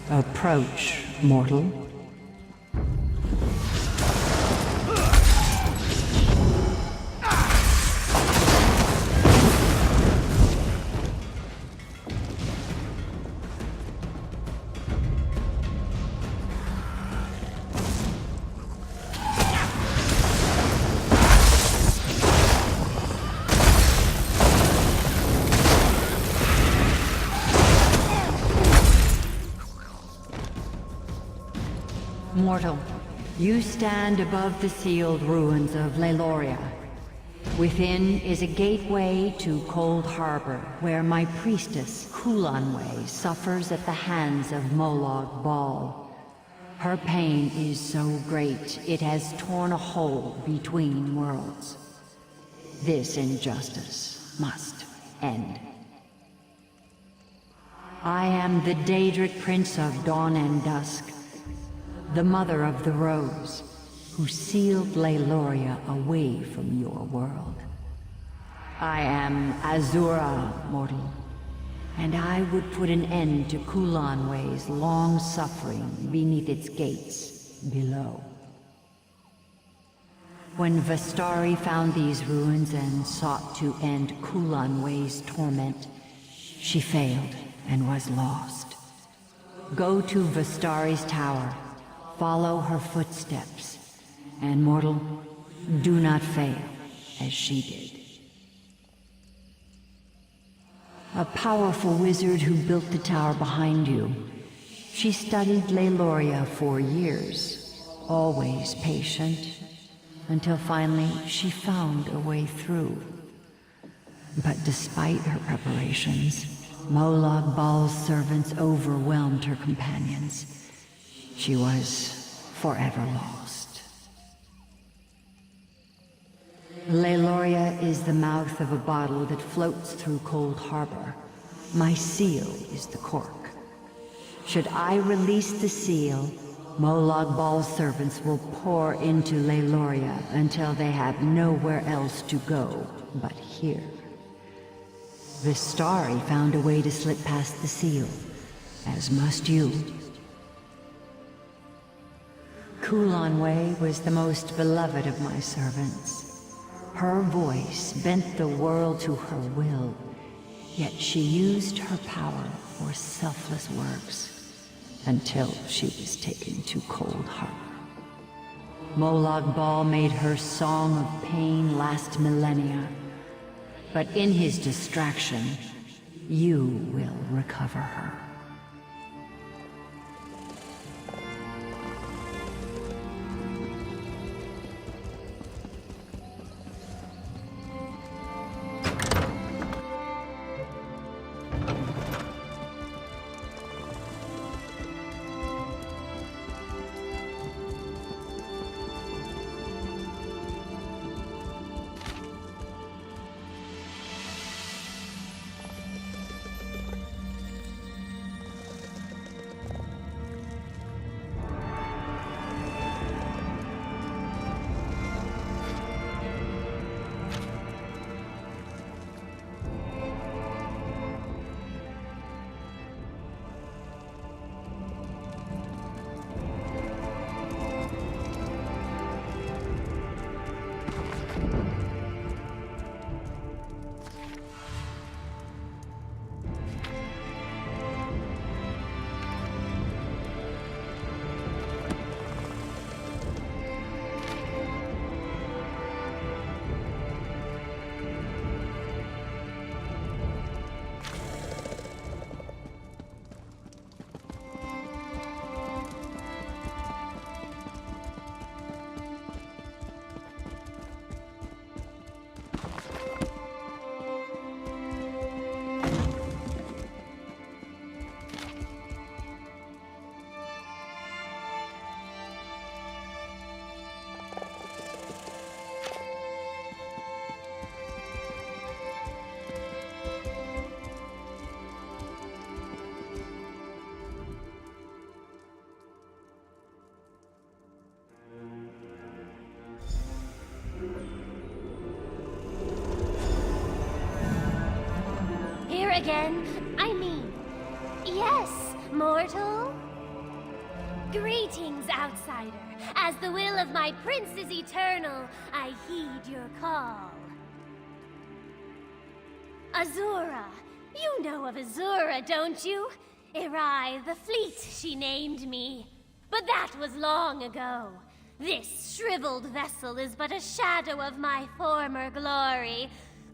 Approach, mortal. Mortal, you stand above the sealed ruins of Leyloria. Within is a gateway to Cold Harbor, where my priestess, Kulanway, suffers at the hands of Molag Bal. Her pain is so great, it has torn a hole between worlds. This injustice must end. I am the Daedric Prince of Dawn and Dusk, the Mother of the Rose, who sealed Leyloria away from your world. I am Azura, mortal, and I would put an end to Kulanway's long suffering beneath its gates below. When Vestari found these ruins and sought to end Kulanway's torment, she failed and was lost. Go to Vestari's tower, follow her footsteps, and mortal, do not fail as she did. A powerful wizard who built the tower behind you. She studied Leyloria for years, always patient, until finally she found a way through. But despite her preparations, Molag Bal's servants overwhelmed her companions. She was forever lost. Leyloria is the mouth of a bottle that floats through Cold Harbor. My seal is the cork. Should I release the seal, Molag Bal's servants will pour into Leyloria until they have nowhere else to go but here. Vestari found a way to slip past the seal, as must you. Kulanway was the most beloved of my servants. Her voice bent the world to her will, yet she used her power for selfless works until she was taken to Cold Harbor. Molag Bal made her song of pain last millennia, but in his distraction, you will recover her. again? I mean, yes, mortal? Greetings, outsider. As the will of my prince is eternal, I heed your call. Azura. You know of Azura, don't you? Erai the fleet, she named me. But that was long ago. This shriveled vessel is but a shadow of my former glory.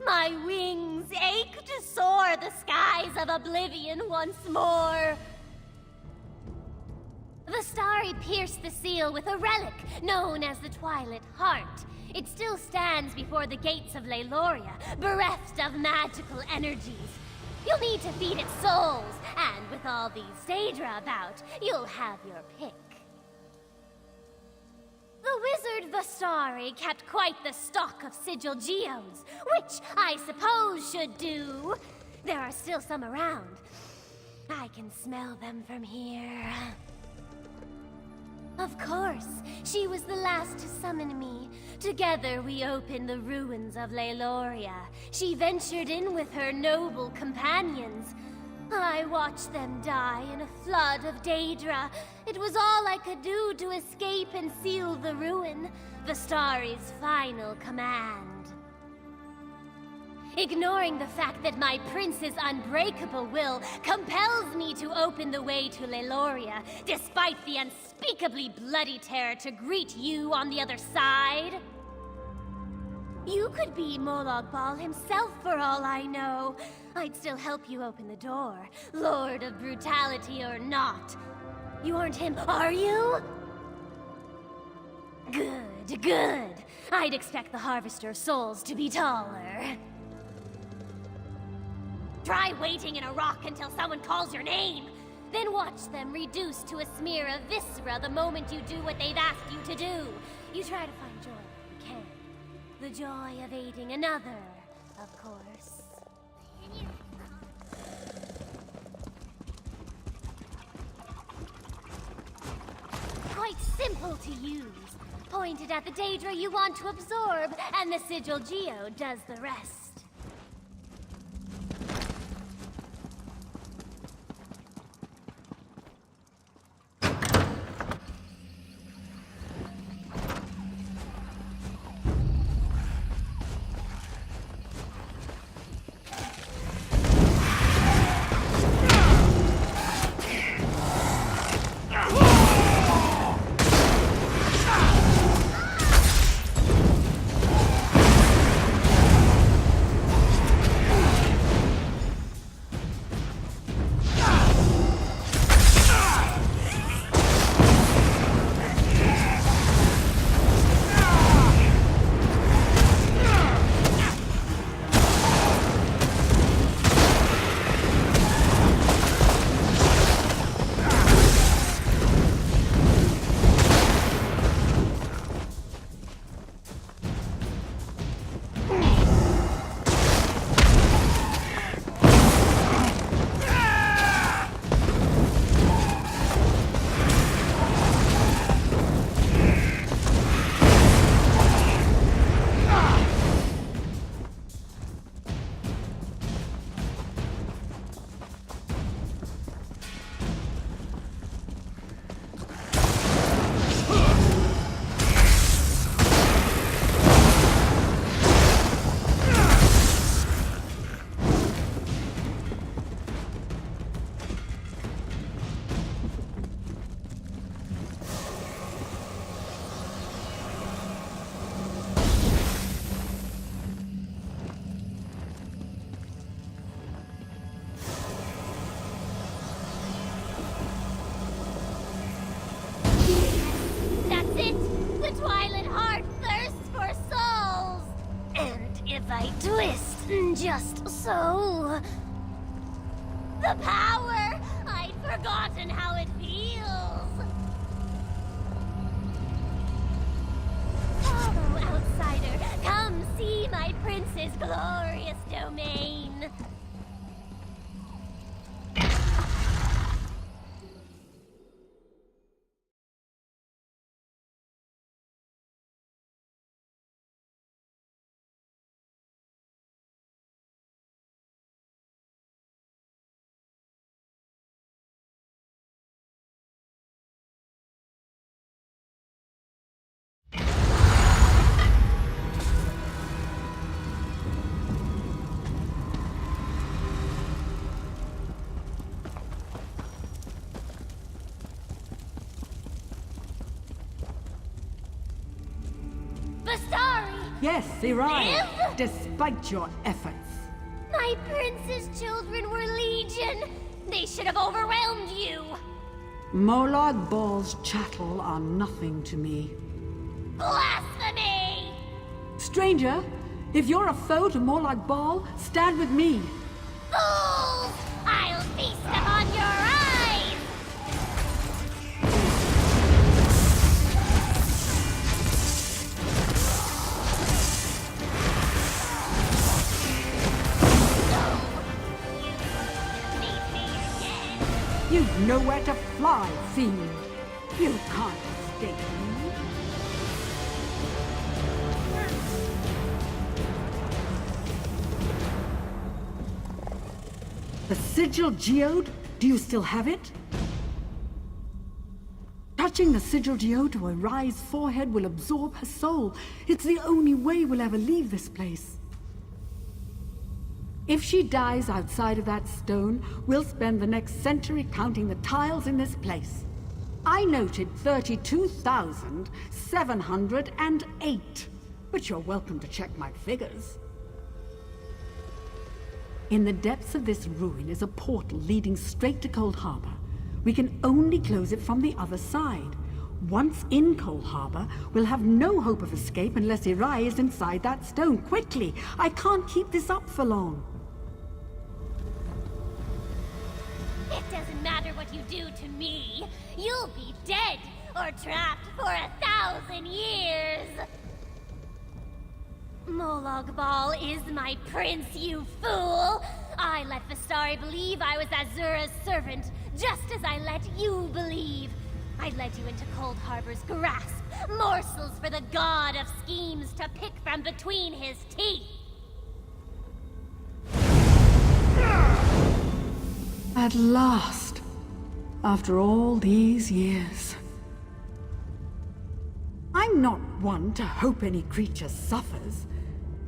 My wings ache to soar the skies of oblivion once more. The Starry pierced the seal with a relic known as the Twilight Heart. It still stands before the gates of Leyloria, bereft of magical energies. You'll need to feed its souls, and with all these Daedra about, you'll have your pick. The wizard Vastari kept quite the stock of sigil geodes, which I suppose should do. There are still some around. I can smell them from here. Of course, she was the last to summon me. Together we opened the ruins of Leyloria. She ventured in with her noble companions. I watched them die in a flood of Daedra. It was all I could do to escape and seal the ruin, Vastari's final command. Ignoring the fact that my prince's unbreakable will compels me to open the way to Leyloria, despite the unspeakably bloody terror to greet you on the other side. You could be Molag Bal himself for all I know. I'd still help you open the door, Lord of Brutality or not. You aren't him, are you? Good, good. I'd expect the Harvester of Souls to be taller. Try waiting in a rock until someone calls your name. Then watch them reduce to a smear of viscera the moment you do what they've asked you to do. You try to find joy if you can. The joy of aiding another, of course. Quite simple to use. Pointed at the Daedra you want to absorb, and the sigil geo does the rest. Twist, just so. The power! I'd forgotten how it feels. Follow, outsider. Come see my prince's glorious domain. Vastari! Yes, Irai, Live? despite your efforts. My prince's children were legion! They should have overwhelmed you! Molag Bal's chattel are nothing to me. Blasphemy! Stranger, if you're a foe to Molag Bal, stand with me. Fools! I'll feast upon your eyes! Defeat me again! You've nowhere to fly, fiend. You can't escape me. The sigil geode? Do you still have it? Touching the sigil geode to Irai's forehead will absorb her soul. It's the only way we'll ever leave this place. If she dies outside of that stone, we'll spend the next century counting the tiles in this place. I noted 32,708, but you're welcome to check my figures. In the depths of this ruin is a portal leading straight to Cold Harbor. We can only close it from the other side. Once in Cold Harbor, we'll have no hope of escape unless Irai is inside that stone. Quickly! I can't keep this up for long. It doesn't matter what you do to me. You'll be dead or trapped for 1,000 years. Molag Bal is my prince, you fool! I let Vastari believe I was Azura's servant, just as I let you believe. I led you into Cold Harbor's grasp, morsels for the god of schemes to pick from between his teeth. At last, after all these years. I'm not one to hope any creature suffers,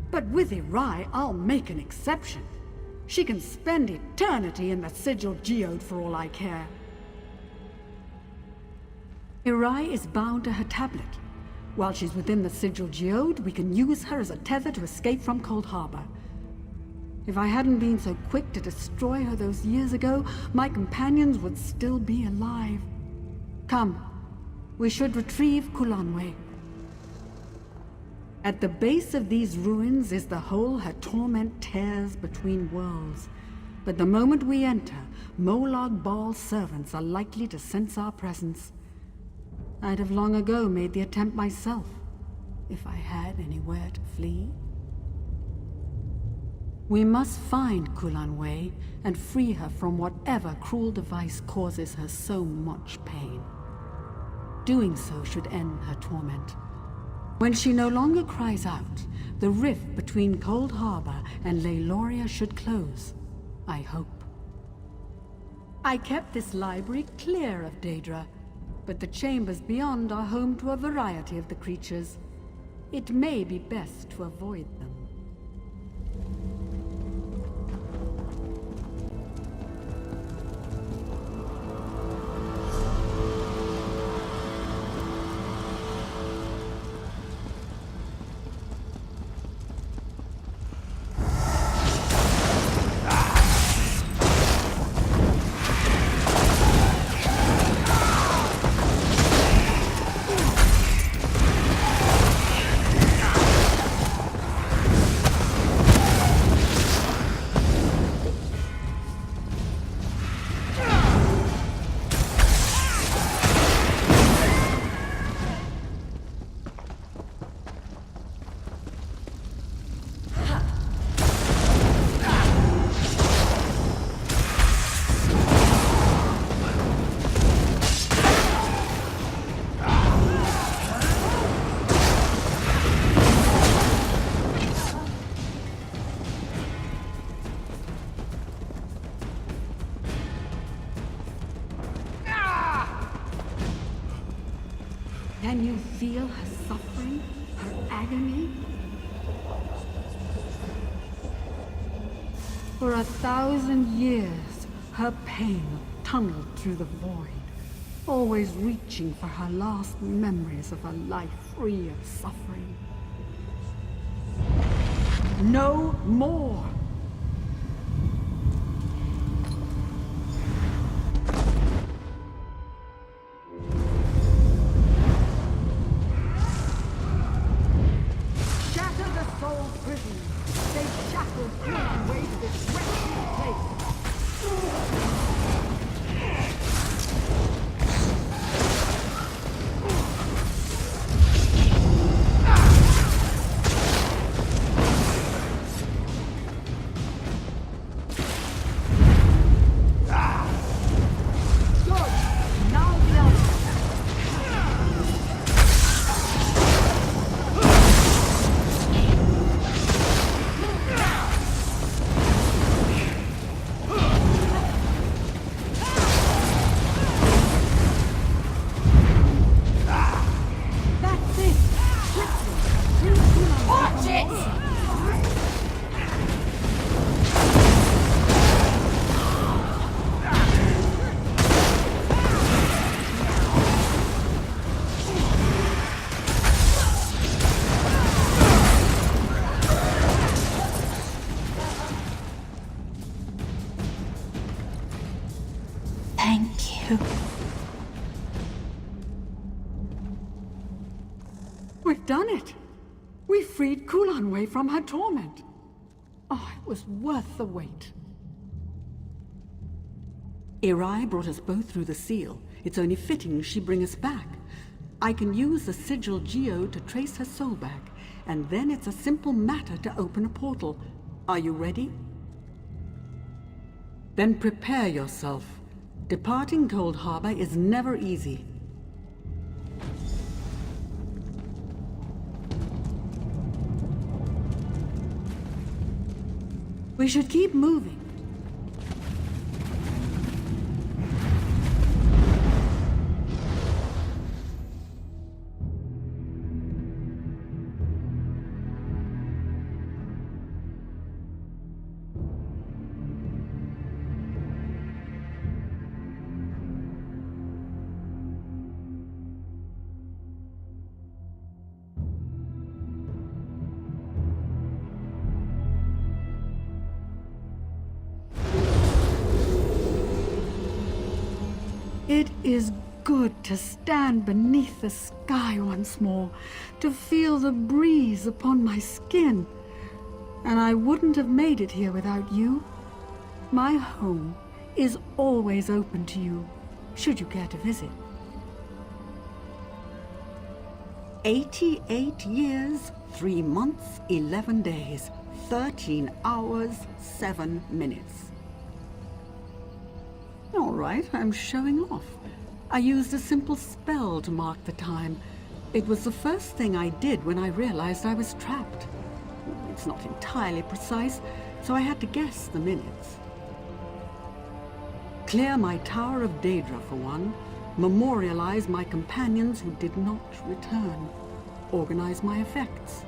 but with Irai, I'll make an exception. She can spend eternity in the sigil geode for all I care. Irai is bound to her tablet. While she's within the sigil geode, we can use her as a tether to escape from Cold Harbor. If I hadn't been so quick to destroy her those years ago, my companions would still be alive. Come, we should retrieve Kulanwe. At the base of these ruins is the hole her torment tears between worlds. But the moment we enter, Molag Bal's servants are likely to sense our presence. I'd have long ago made the attempt myself, if I had anywhere to flee. We must find Kulanwe and free her from whatever cruel device causes her so much pain. Doing so should end her torment. When she no longer cries out, the rift between Cold Harbor and Leiloria should close, I hope. I kept this library clear of Daedra, but the chambers beyond are home to a variety of the creatures. It may be best to avoid them. Can you feel her suffering, her agony? For 1,000 years, her pain tunneled through the void, always reaching for her last memories of a life free of suffering. no more. Shatter the soul prison. They shackled Kulan Way to this wretched place. Thank you. We've done it. We freed Kulan Way from her torment. Oh, it was worth the wait. Irai brought us both through the seal. It's only fitting she bring us back. I can use the sigil Geo to trace her soul back, and then it's a simple matter to open a portal. Are you ready? Then prepare yourself. Departing Cold Harbor is never easy. We should keep moving. It is good to stand beneath the sky once more, to feel the breeze upon my skin. And I wouldn't have made it here without you. My home is always open to you, should you care to visit. 88 years, 3 months, 11 days, 13 hours, 7 minutes. All right, I'm showing off. I used a simple spell to mark the time. It was the first thing I did when I realized I was trapped. It's not entirely precise, so I had to guess the minutes. Clear my Tower of Daedra for one, memorialize my companions who did not return, organize my effects.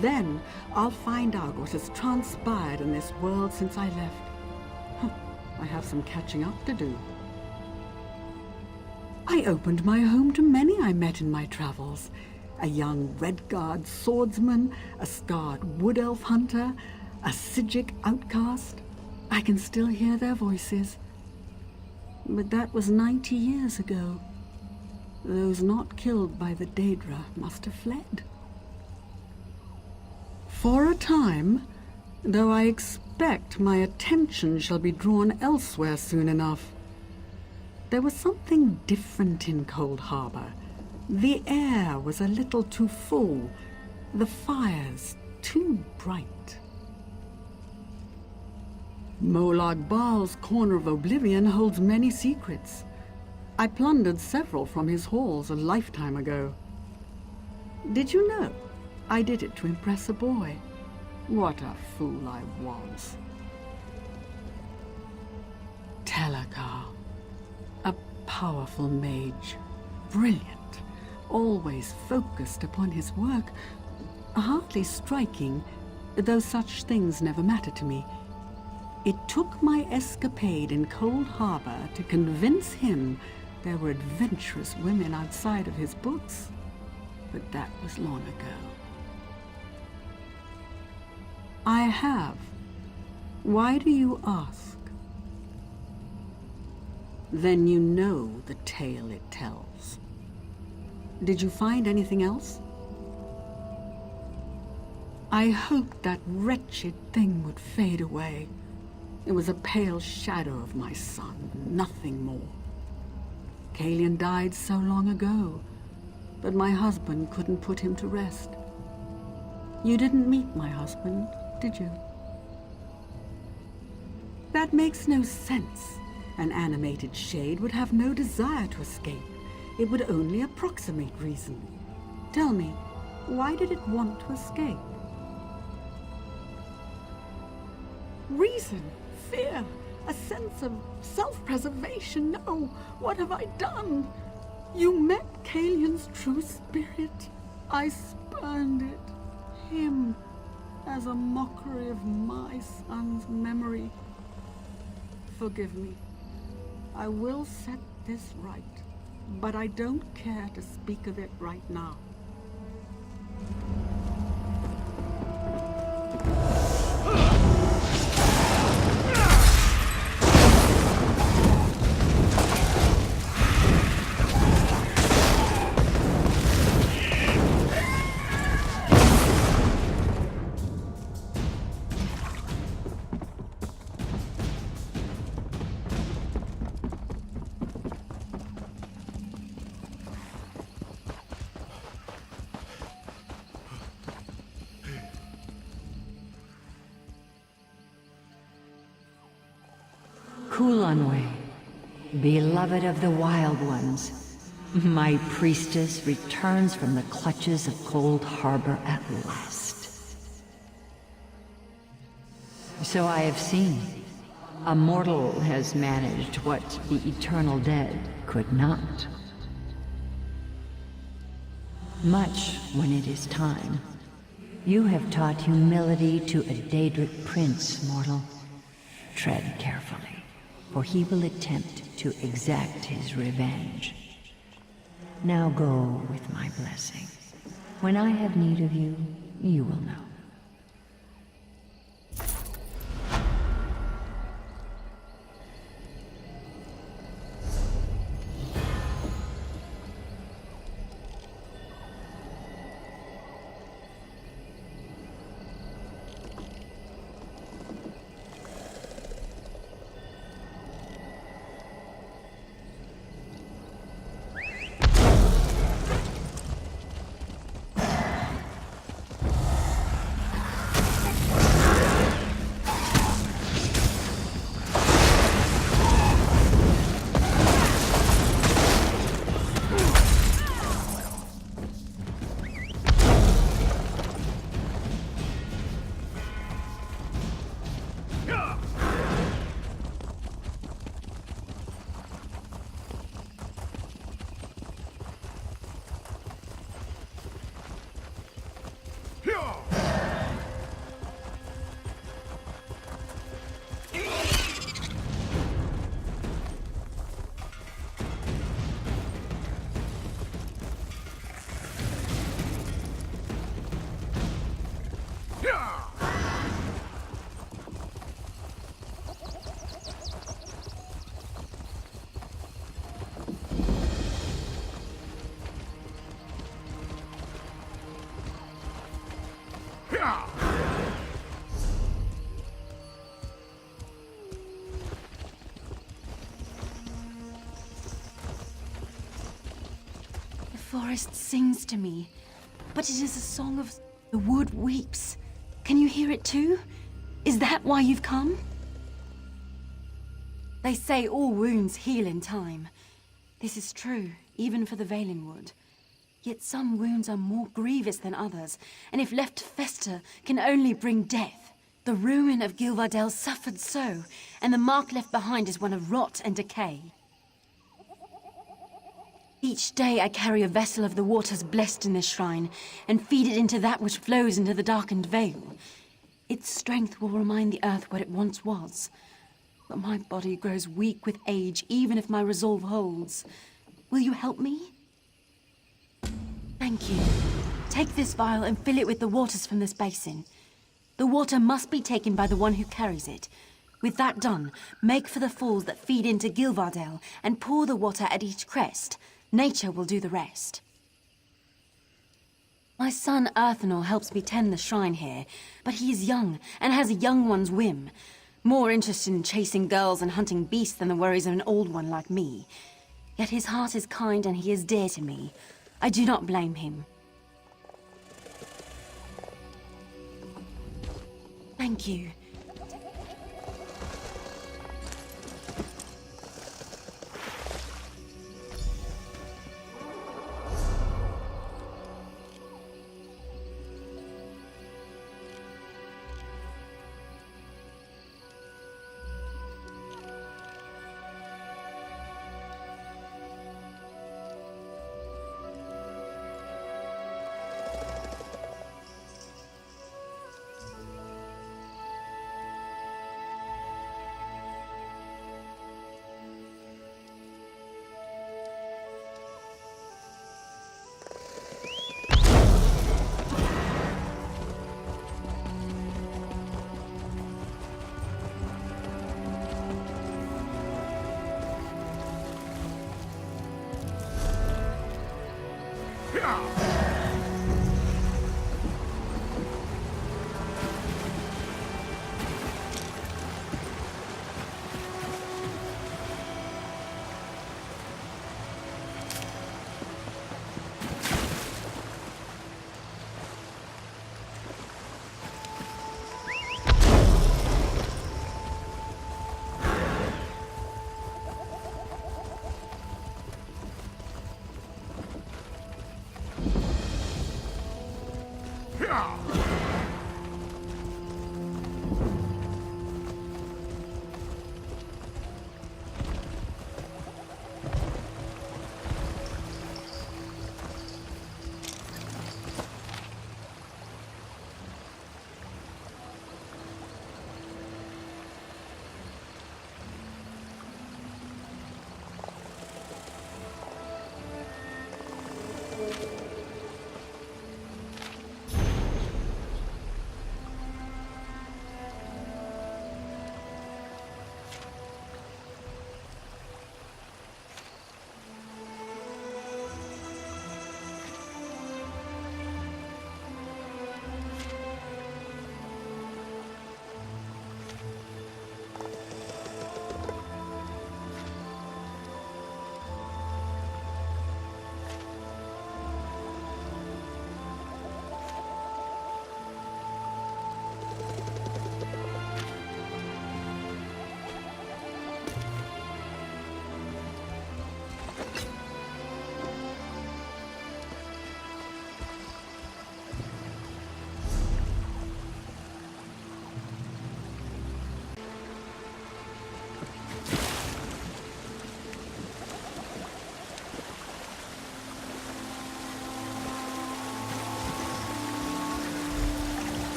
Then I'll find out what has transpired in this world since I left. I have some catching up to do. I opened my home to many I met in my travels. A young Redguard swordsman, a scarred wood elf hunter, a Psijic outcast. I can still hear their voices. But that was 90 years ago. Those not killed by the Daedra must have fled. For a time, though I expect my attention shall be drawn elsewhere soon enough. There was something different in Cold Harbor. The air was a little too full, the fires too bright. Molag Baal's Corner of Oblivion holds many secrets. I plundered several from his halls a lifetime ago. Did you know I did it to impress a boy? What a fool I was. Telakar, a powerful mage, brilliant, always focused upon his work, hardly striking, though such things never mattered to me. It took my escapade in Cold Harbor to convince him there were adventurous women outside of his books, but that was long ago. I have. Why do you ask? Then you know the tale it tells. Did you find anything else? I hoped that wretched thing would fade away. It was a pale shadow of my son, nothing more. Kalian died so long ago, but my husband couldn't put him to rest. You didn't meet my husband, did you? That makes no sense. An animated shade would have no desire to escape. It would only approximate reason. Tell me, why did it want to escape? Reason, fear, a sense of self-preservation. No, what have I done? You met Kalian's true spirit. I spurned it, him, as a mockery of my son's memory. Forgive me. I will set this right, but I don't care to speak of it right now. Kulanwe, beloved of the Wild Ones, my priestess returns from the clutches of Cold Harbor at last. So I have seen. A mortal has managed what the eternal dead could not. Much when it is time. You have taught humility to a Daedric prince, mortal. Tread carefully, for he will attempt to exact his revenge. Now go with my blessing. When I have need of you, you will know. The forest sings to me, but it is a song of the wood weeps. Can you hear it too? Is that why you've come? They say all wounds heal in time. This is true, even for the Veiling Wood. Yet some wounds are more grievous than others, and if left to fester, can only bring death. The ruin of Gilvardel suffered so, and the mark left behind is one of rot and decay. Each day I carry a vessel of the waters blessed in this shrine, and feed it into that which flows into the darkened vale. Its strength will remind the earth what it once was. But my body grows weak with age, even if my resolve holds. Will you help me? Thank you. Take this vial and fill it with the waters from this basin. The water must be taken by the one who carries it. With that done, make for the falls that feed into Gilvardale and pour the water at each crest. Nature will do the rest. My son Earthenor helps me tend the shrine here, but he is young and has a young one's whim. More interested in chasing girls and hunting beasts than the worries of an old one like me. Yet his heart is kind and he is dear to me. I do not blame him. Thank you.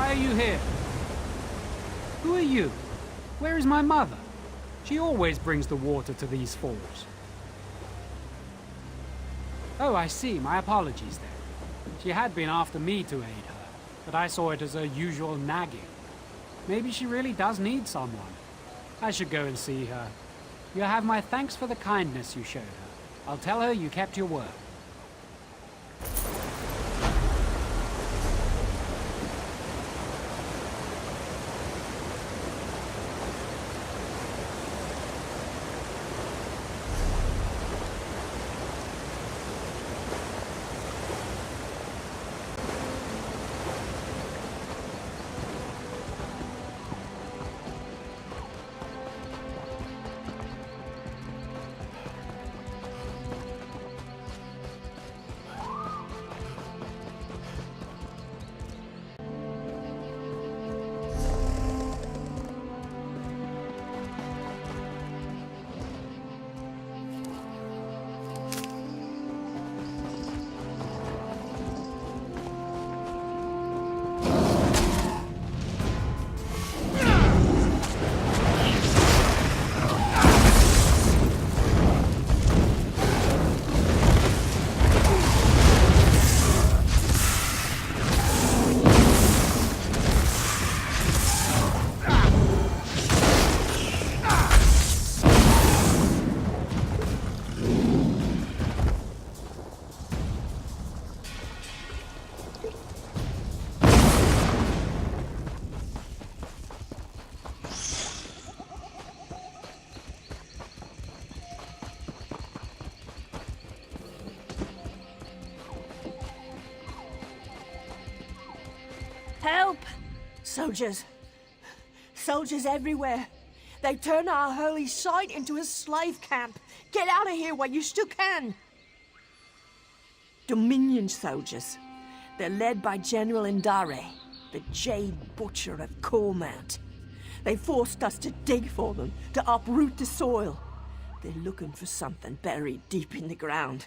Why are you here? Who are you? Where is my mother? She always brings the water to these falls. Oh, I see. My apologies then. She had been after me to aid her, but I saw it as her usual nagging. Maybe she really does need someone. I should go and see her. You have my thanks for the kindness you showed her. I'll tell her you kept your word. Help! Soldiers. Soldiers everywhere. They've turned our holy site into a slave camp. Get out of here while you still can. Dominion soldiers. They're led by General Indare, the Jade Butcher of Cormount. They forced us to dig for them, to uproot the soil. They're looking for something buried deep in the ground.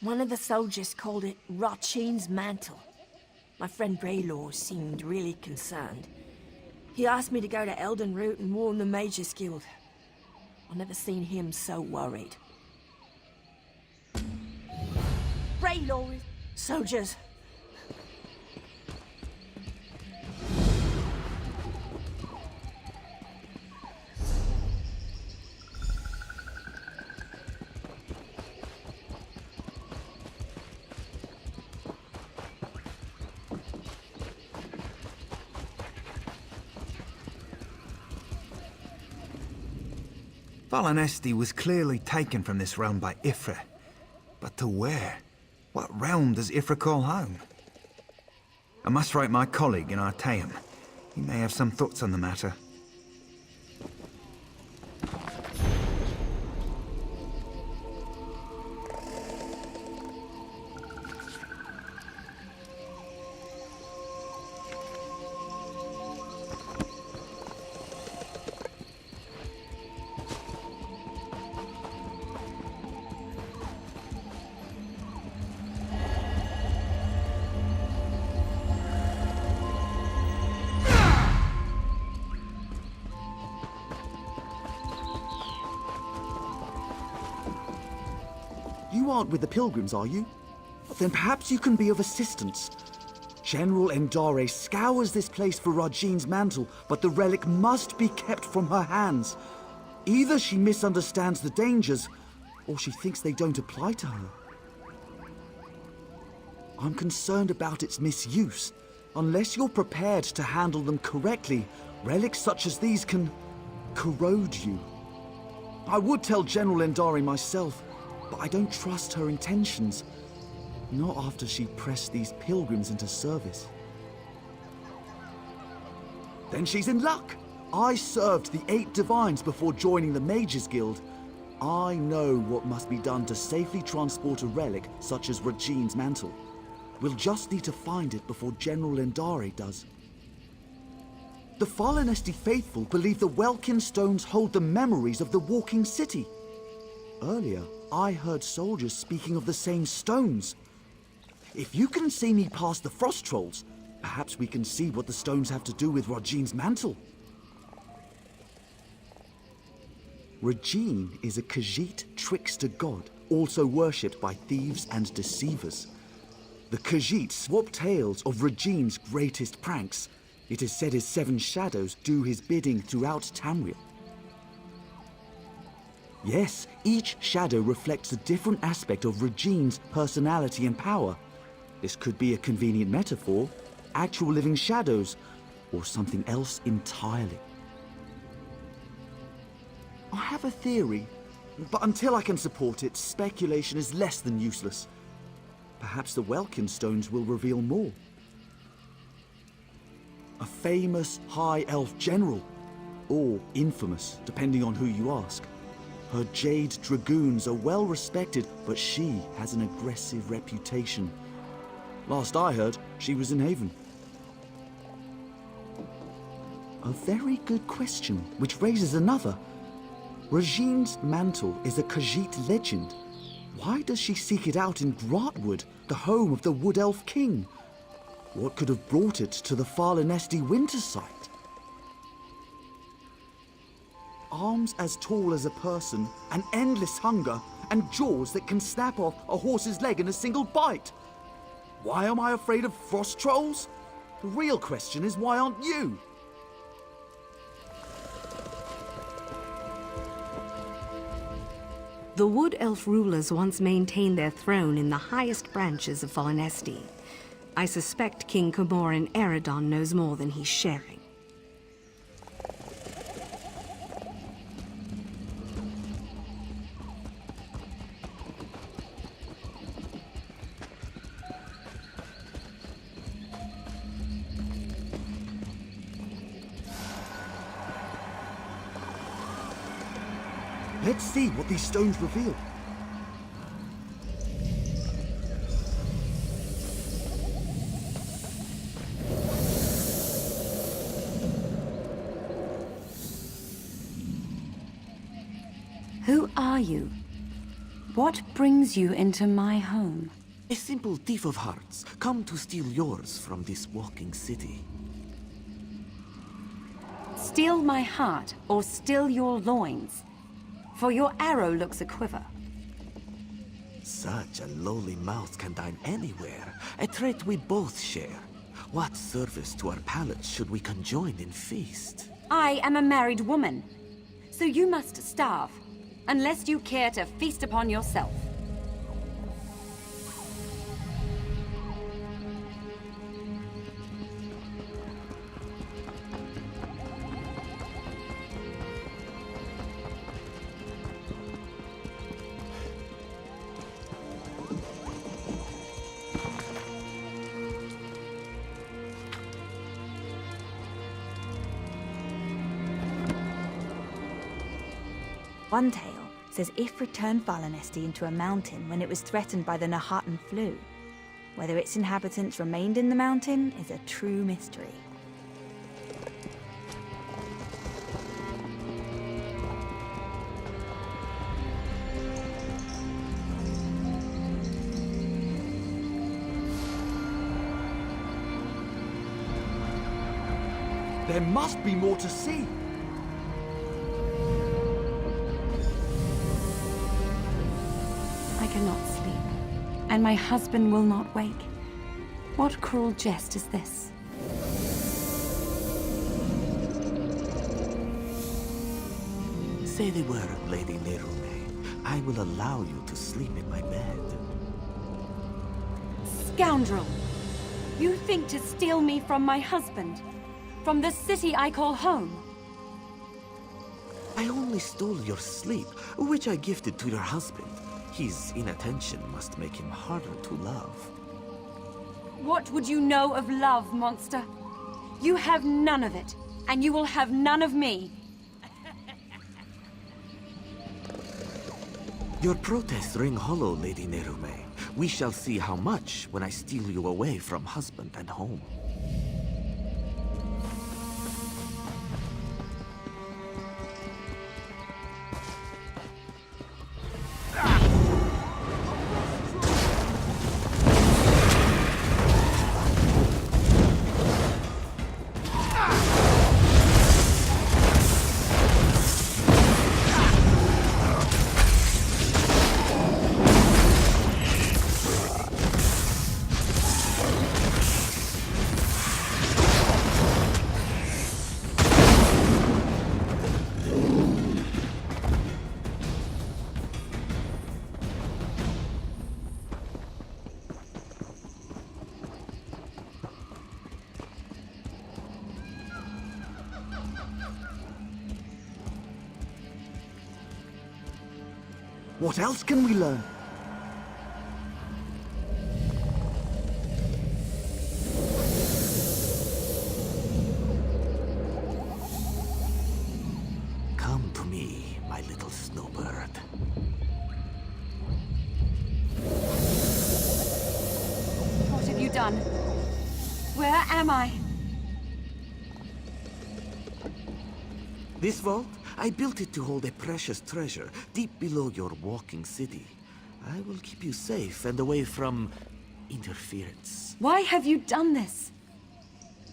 One of the soldiers called it Rachin's mantle. My friend Braylor seemed really concerned. He asked me to go to Elden Root and warn the Mages Guild. I've never seen him so worried. Braylor, soldiers. Valanesti was clearly taken from this realm by Ifra. But to where? What realm does Ifra call home? I must write my colleague in Artaeum. He may have some thoughts on the matter. You aren't with the pilgrims, are you? Then perhaps you can be of assistance. General Endare scours this place for Rajin's mantle, but the relic must be kept from her hands. Either she misunderstands the dangers, or she thinks they don't apply to her. I'm concerned about its misuse. Unless you're prepared to handle them correctly, relics such as these can corrode you. I would tell General Endare myself, but I don't trust her intentions. Not after she pressed these pilgrims into service. Then she's in luck. I served the 8 divines before joining the Mages Guild. I know what must be done to safely transport a relic such as Rajin's mantle. We'll just need to find it before General Endare does. The Valanesti faithful believe the Welkin stones hold the memories of the walking city. Earlier, I heard soldiers speaking of the same stones. If you can see me past the frost trolls, perhaps we can see what the stones have to do with Rajin's mantle. Rajin is a Khajiit trickster god, also worshipped by thieves and deceivers. The Khajiit swap tales of Rajin's greatest pranks. It is said his 7 shadows do his bidding throughout Tamriel. Yes, each shadow reflects a different aspect of Rajin's personality and power. This could be a convenient metaphor, actual living shadows, or something else entirely. I have a theory, but until I can support it, speculation is less than useless. Perhaps the Welkin stones will reveal more. A famous High Elf general, or infamous, depending on who you ask. Her Jade Dragoons are well respected, but she has an aggressive reputation. Last I heard, she was in Haven. A very good question, which raises another. Rajin's mantle is a Khajiit legend. Why does she seek it out in Gratwood, the home of the Wood Elf King? What could have brought it to the Valanesti winter site? Arms as tall as a person, an endless hunger, and jaws that can snap off a horse's leg in a single bite. Why am I afraid of frost trolls? The real question is, why aren't you? The Wood Elf rulers once maintained their throne in the highest branches of Valanesti. I suspect King Camoran Eredon knows more than he's sharing. Let's see what these stones reveal. Who are you? What brings you into my home? A simple thief of hearts, come to steal yours from this walking city. Steal my heart, or steal your loins? For your arrow looks a quiver. Such a lowly mouth can dine anywhere, a trait we both share. What service to our palates should we conjoin in feast? I am a married woman, so you must starve, unless you care to feast upon yourself. One tale says Ifrit turned Valanesti into a mountain when it was threatened by the Nahatan flu. Whether its inhabitants remained in the mountain is a true mystery. There must be more to see. I cannot sleep, and my husband will not wake. What cruel jest is this? Say the word, Lady Nerume. I will allow you to sleep in my bed. Scoundrel! You think to steal me from my husband? From the city I call home? I only stole your sleep, which I gifted to your husband. His inattention must make him harder to love. What would you know of love, monster? You have none of it, and you will have none of me. Your protests ring hollow, Lady Nerume. We shall see how much when I steal you away from husband and home. What else can we learn? Come to me, my little snowbird. What have you done? Where am I? This vault? I built it to hold a precious treasure deep below your walking city. I will keep you safe and away from interference. Why have you done this?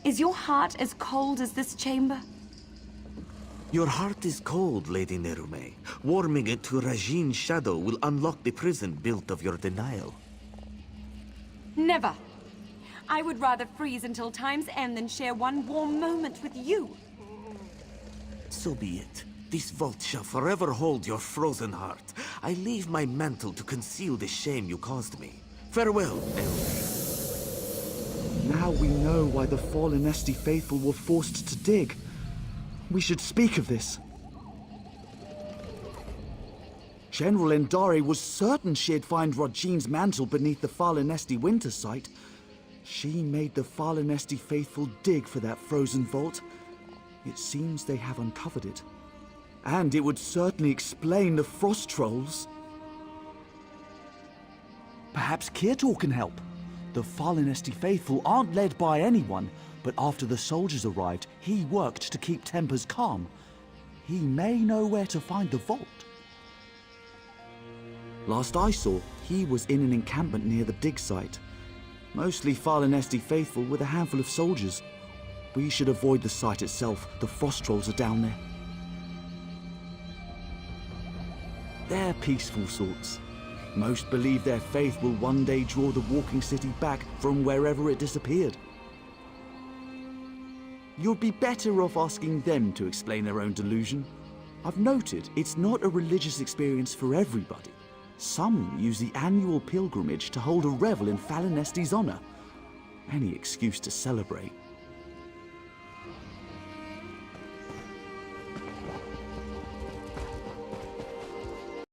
Is your heart as cold as this chamber? Your heart is cold, Lady Nerume. Warming it to Rajine's shadow will unlock the prison built of your denial. Never. I would rather freeze until time's end than share one warm moment with you. So be it. This vault shall forever hold your frozen heart. I leave my mantle to conceal the shame you caused me. Farewell, Elder. Now we know why the fallen Esti faithful were forced to dig. We should speak of this. General Endare was certain she'd find Rajine's mantle beneath the fallen Esti winter site. She made the fallen Esti faithful dig for that frozen vault. It seems they have uncovered it. And it would certainly explain the frost trolls. Perhaps Kirtor can help. The Falinesti faithful aren't led by anyone, but after the soldiers arrived, he worked to keep tempers calm. He may know where to find the vault. Last I saw, he was in an encampment near the dig site. Mostly Falinesti faithful with a handful of soldiers. We should avoid the site itself. The frost trolls are down there. They're peaceful sorts. Most believe their faith will one day draw the walking city back from wherever it disappeared. You'd be better off asking them to explain their own delusion. I've noted it's not a religious experience for everybody. Some use the annual pilgrimage to hold a revel in Falinesti's honor. Any excuse to celebrate.